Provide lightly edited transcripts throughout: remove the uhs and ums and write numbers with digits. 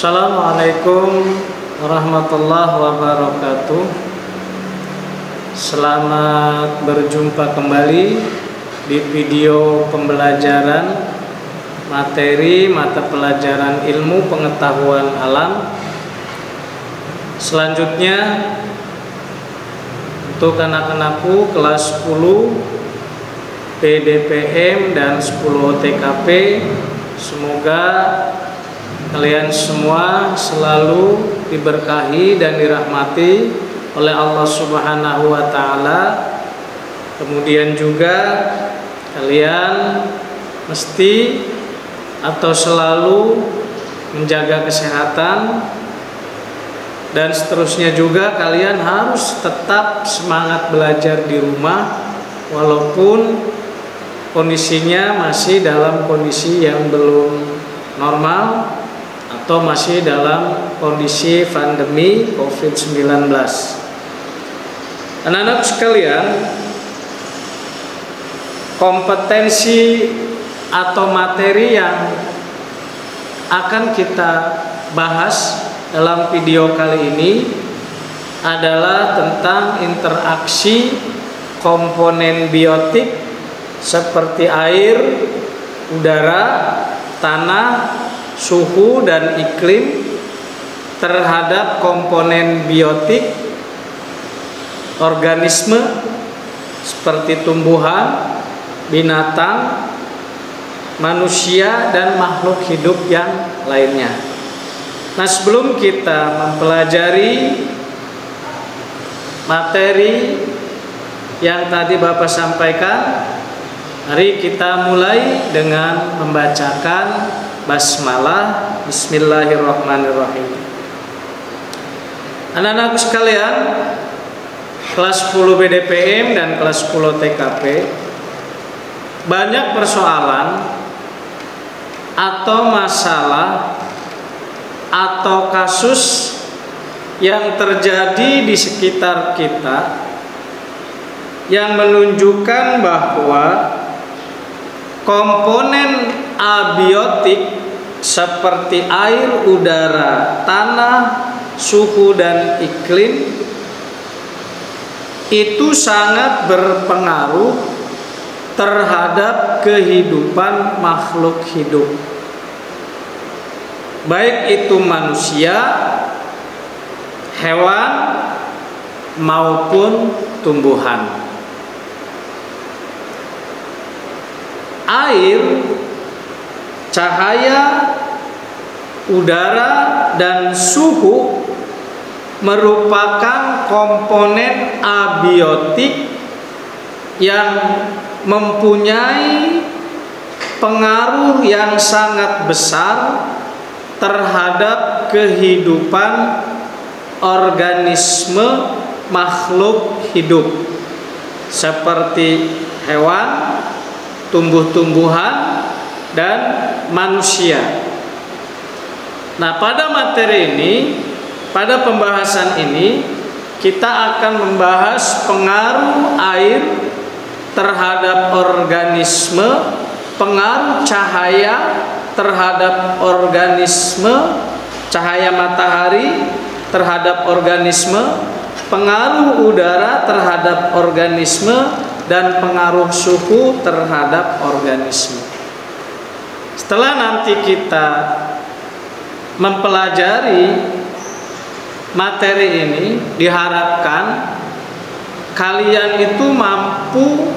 Assalamualaikum warahmatullahi wabarakatuh. Selamat berjumpa kembali di video pembelajaran materi mata pelajaran ilmu pengetahuan alam. Selanjutnya untuk anak-anakku kelas 10 PDPM dan 10 OTKP, semoga kalian semua selalu diberkahi dan dirahmati oleh Allah Subhanahu wa Ta'ala. Kemudian juga kalian mesti atau selalu menjaga kesehatan, dan seterusnya juga kalian harus tetap semangat belajar di rumah walaupun kondisinya masih dalam kondisi yang belum normal atau masih dalam kondisi pandemi COVID-19. Anak-anak sekalian, kompetensi atau materi yang akan kita bahas dalam video kali ini adalah tentang interaksi komponen biotik seperti air, udara, tanah, suhu, dan iklim terhadap komponen biotik organisme seperti tumbuhan, binatang, manusia, dan makhluk hidup yang lainnya. Nah, sebelum kita mempelajari materi yang tadi Bapak sampaikan, mari kita mulai dengan membacakan basmalah. Bismillahirrahmanirrahim. Anak-anak sekalian, kelas 10 BDPM dan kelas 10 TKP, banyak persoalan atau masalah atau kasus yang terjadi di sekitar kita yang menunjukkan bahwa komponen abiotik seperti air, udara, tanah, suhu, dan iklim itu sangat berpengaruh terhadap kehidupan makhluk hidup, baik itu manusia, hewan, maupun tumbuhan. Air, cahaya, udara, dan suhu merupakan komponen abiotik yang mempunyai pengaruh yang sangat besar terhadap kehidupan organisme makhluk hidup seperti hewan, tumbuh-tumbuhan, dan manusia. Nah, pada materi ini, pada pembahasan ini, kita akan membahas pengaruh air terhadap organisme, pengaruh cahaya terhadap organisme, cahaya matahari terhadap organisme, pengaruh udara terhadap organisme, dan pengaruh suhu terhadap organisme. Setelah nanti kita mempelajari materi ini, diharapkan kalian itu mampu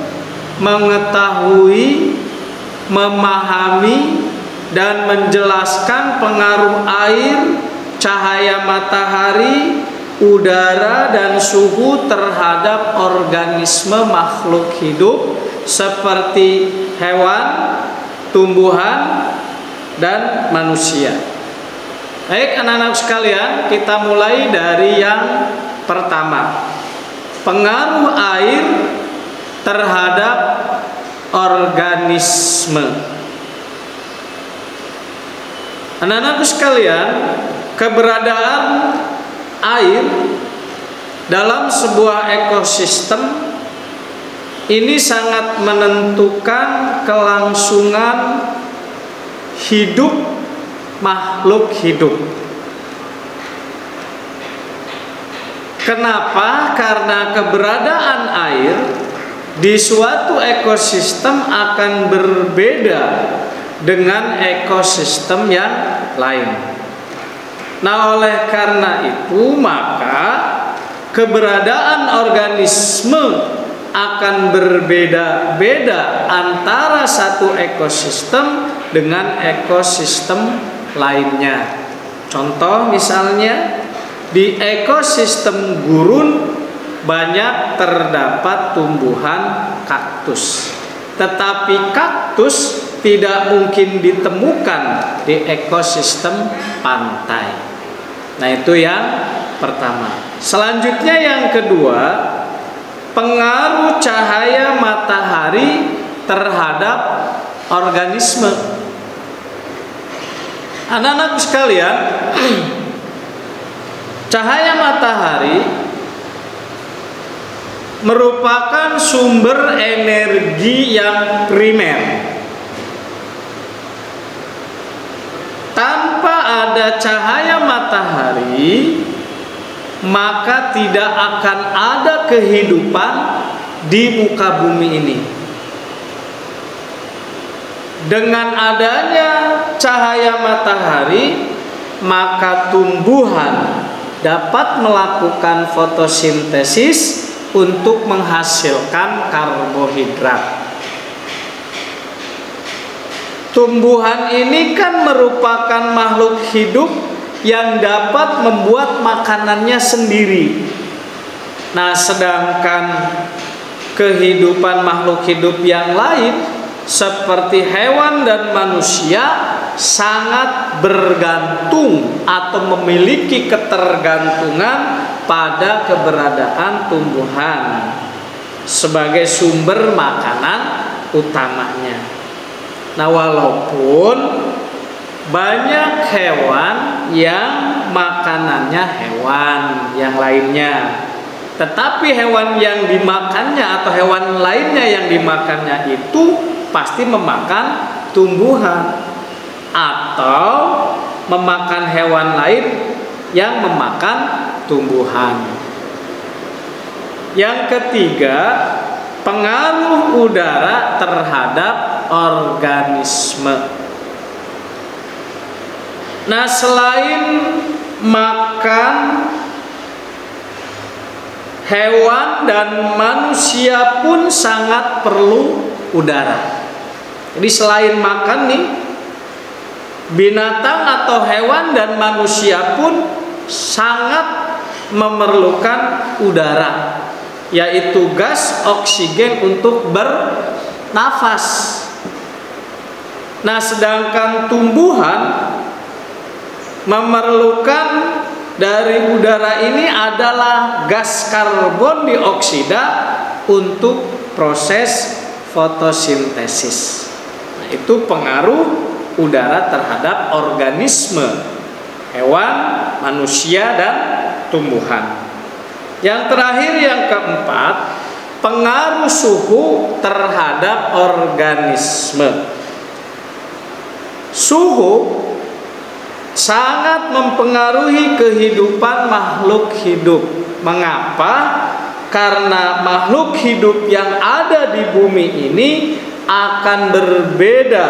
mengetahui, memahami, dan menjelaskan pengaruh air, cahaya matahari, udara, dan suhu terhadap organisme makhluk hidup seperti hewan, tumbuhan, dan manusia. Baik anak-anak sekalian, kita mulai dari yang pertama, pengaruh air terhadap organisme. Anak-anak sekalian, keberadaan air dalam sebuah ekosistem ini sangat menentukan kelangsungan hidup makhluk hidup. Kenapa? Karena keberadaan air di suatu ekosistem akan berbeda dengan ekosistem yang lain. Nah, oleh karena itu maka keberadaan organisme akan berbeda-beda antara satu ekosistem dengan ekosistem lainnya. Contoh misalnya di ekosistem gurun banyak terdapat tumbuhan kaktus, tetapi kaktus tidak mungkin ditemukan di ekosistem pantai. Nah, itu yang pertama. Selanjutnya yang kedua, pengaruh cahaya matahari terhadap organisme. Anak-anak sekalian, cahaya matahari merupakan sumber energi yang primer. Tanpa ada cahaya matahari, maka tidak akan ada kehidupan di muka bumi ini. Dengan adanya cahaya matahari, maka tumbuhan dapat melakukan fotosintesis untuk menghasilkan karbohidrat. Tumbuhan ini kan merupakan makhluk hidup yang dapat membuat makanannya sendiri. Nah, sedangkan kehidupan makhluk hidup yang lain seperti hewan dan manusia sangat bergantung atau memiliki ketergantungan pada keberadaan tumbuhan sebagai sumber makanan utamanya. Nah, walaupun banyak hewan yang makanannya hewan yang lainnya, tetapi hewan yang dimakannya atau hewan lainnya yang dimakannya itu pasti memakan tumbuhan atau memakan hewan lain yang memakan tumbuhan. Yang ketiga, pengaruh udara terhadap organisme. Nah, selain makan, hewan dan manusia pun sangat perlu udara. Jadi selain makan nih, binatang atau hewan dan manusia pun sangat memerlukan udara, yaitu gas oksigen untuk bernafas. Nah, sedangkan tumbuhan memerlukan dari udara ini adalah gas karbon dioksida untuk proses fotosintesis. Nah, itu pengaruh udara terhadap organisme, hewan, manusia, dan tumbuhan. Yang terakhir, yang keempat, pengaruh suhu terhadap organisme. Suhu sangat mempengaruhi kehidupan makhluk hidup. Mengapa? Karena makhluk hidup yang ada di bumi ini akan berbeda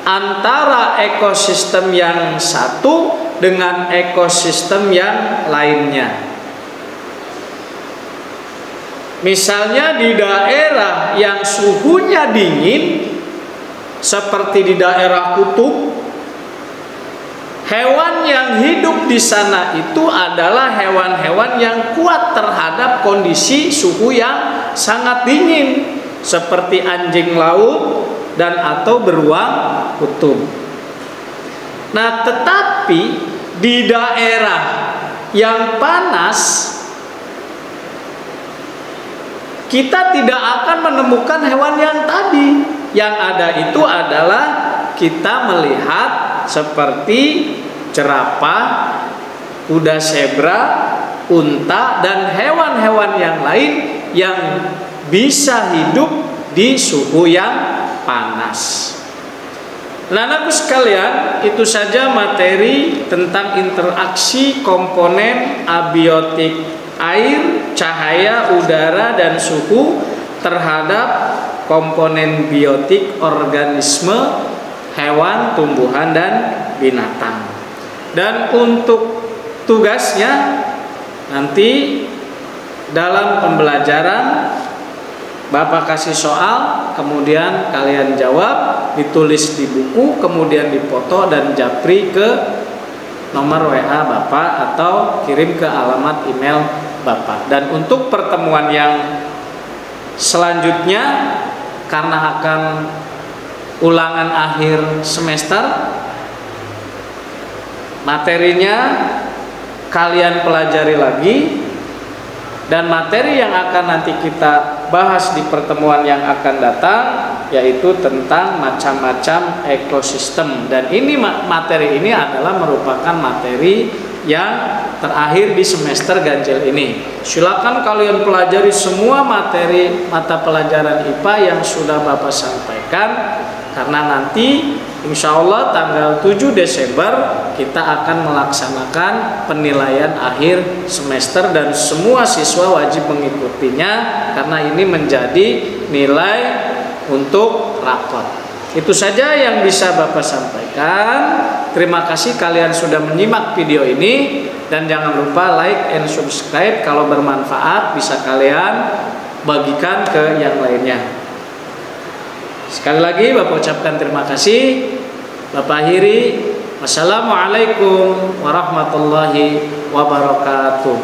antara ekosistem yang satu dengan ekosistem yang lainnya. Misalnya di daerah yang suhunya dingin seperti di daerah kutub, hewan yang hidup di sana itu adalah hewan-hewan yang kuat terhadap kondisi suhu yang sangat dingin, seperti anjing laut dan atau beruang kutub. Nah, tetapi di daerah yang panas, kita tidak akan menemukan hewan yang tadi. Yang ada itu adalah kita melihat seperti jerapah, kuda zebra, unta, dan hewan-hewan yang lain yang bisa hidup di suhu yang panas. Anak-anakku sekalian, itu saja materi tentang interaksi komponen abiotik air, cahaya, udara, dan suhu terhadap komponen biotik organisme, hewan, tumbuhan, dan binatang. Dan untuk tugasnya nanti dalam pembelajaran Bapak kasih soal, kemudian kalian jawab, ditulis di buku, kemudian dipoto dan japri ke nomor WA Bapak atau kirim ke alamat email Bapak. Dan untuk pertemuan yang selanjutnya, karena akan ulangan akhir semester, materinya kalian pelajari lagi, dan materi yang akan nanti kita bahas di pertemuan yang akan datang yaitu tentang macam-macam ekosistem. Dan ini materi ini adalah merupakan materi yang terakhir di semester ganjil ini. Silakan kalian pelajari semua materi mata pelajaran IPA yang sudah Bapak sampaikan, karena nanti insya Allah tanggal 7 Desember kita akan melaksanakan penilaian akhir semester dan semua siswa wajib mengikutinya karena ini menjadi nilai untuk rapot. Itu saja yang bisa Bapak sampaikan. Terima kasih kalian sudah menyimak video ini, dan jangan lupa like and subscribe. Kalau bermanfaat bisa kalian bagikan ke yang lainnya. Sekali lagi Bapak ucapkan terima kasih. Bapak akhiri, wassalamualaikum warahmatullahi wabarakatuh.